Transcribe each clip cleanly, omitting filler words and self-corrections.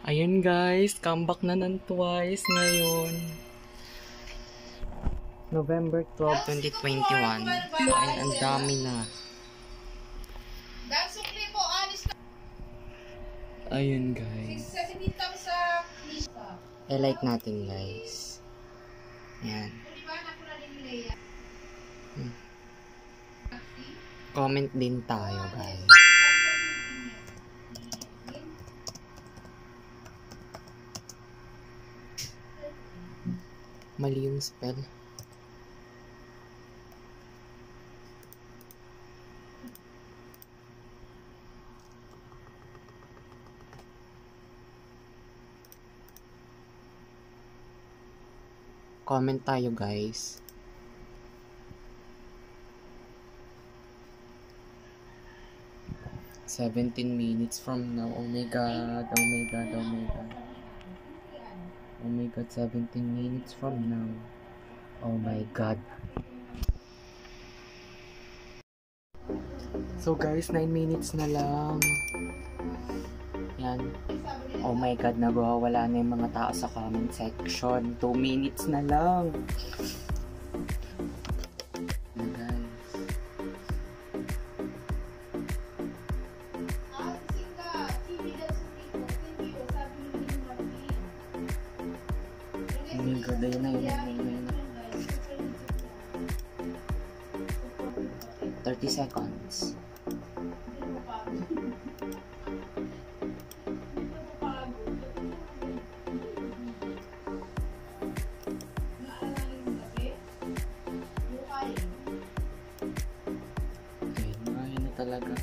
Ayun guys, comeback na ng Twice ngayon. November 12, 2021. Ayun, ang dami na. Ayun guys. I-like natin guys. Ayan. Comment din tayo guys. Mali yung spell. Comment tayo guys. "17 minutes from now." Oh my god, oh my god, oh my god. Oh my god, 17 minutes from now. Oh my god. So guys, 9 minutes na lang. Yan. Oh my god, nagwawala na yung mga tao sa comment section. 2 minutes na lang. Oh my god, ayun na, ayun na, ayun na. 30 seconds. Ayun na talaga.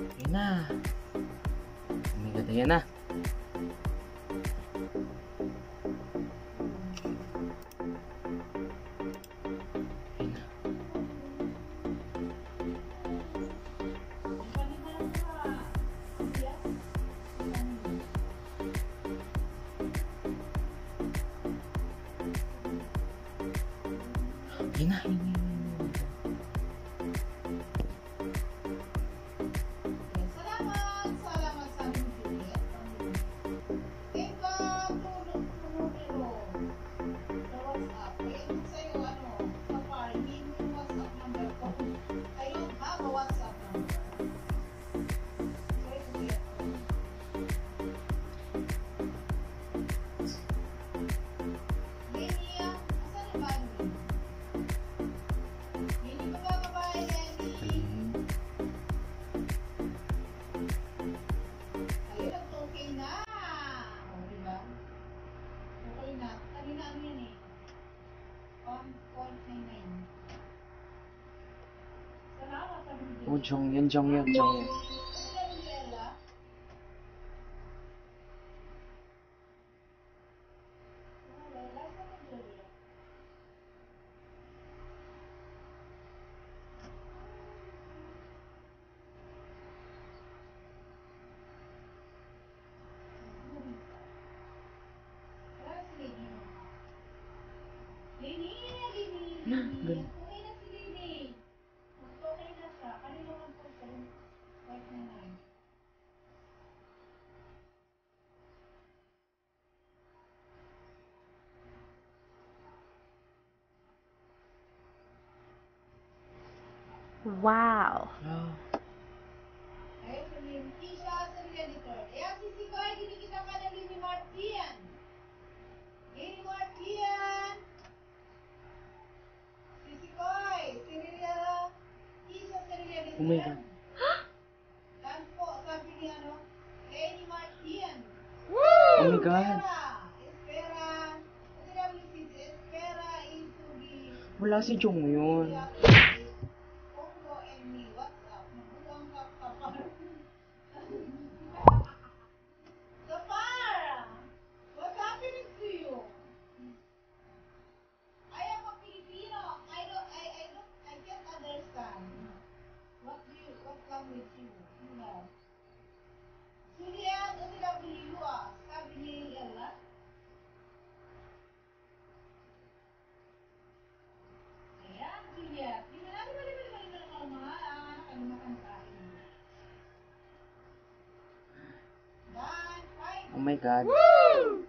Ayun na. Oh my god, ayun na. Oh, Jonghyun, Jonghyun, Jonghyun. Wow. Oh my god. Oh my god. Wala si Jonghyun. Oh my God. Oh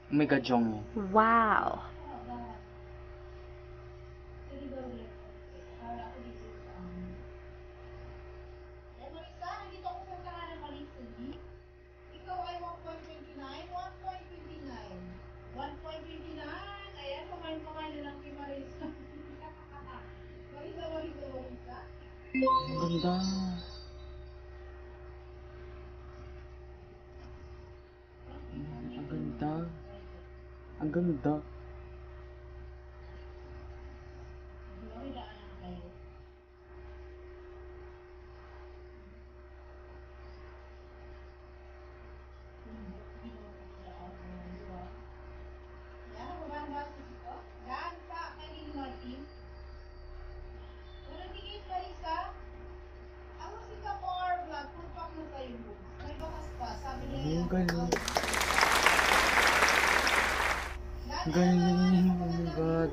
my God, Jong. Wow. Ang ganda. Ang ganda. Ang ganda. Ang galing. Ang galing. Oh my God.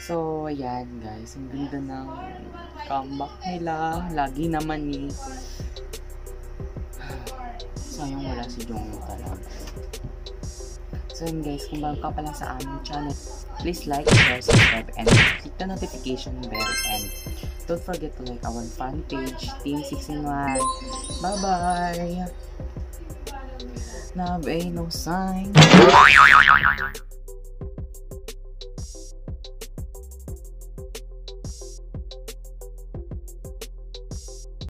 So, ayan guys. Ang ganda ng comeback nila. Lagi naman ni sayang wala si Jongwoo talaga. So yun guys, kung bago ka pa lang sa aming channel, please like, share, subscribe, and click the notification bell. And don't forget to like our fan page, Team 6-in-1. Bye-bye! Love ain't no sign.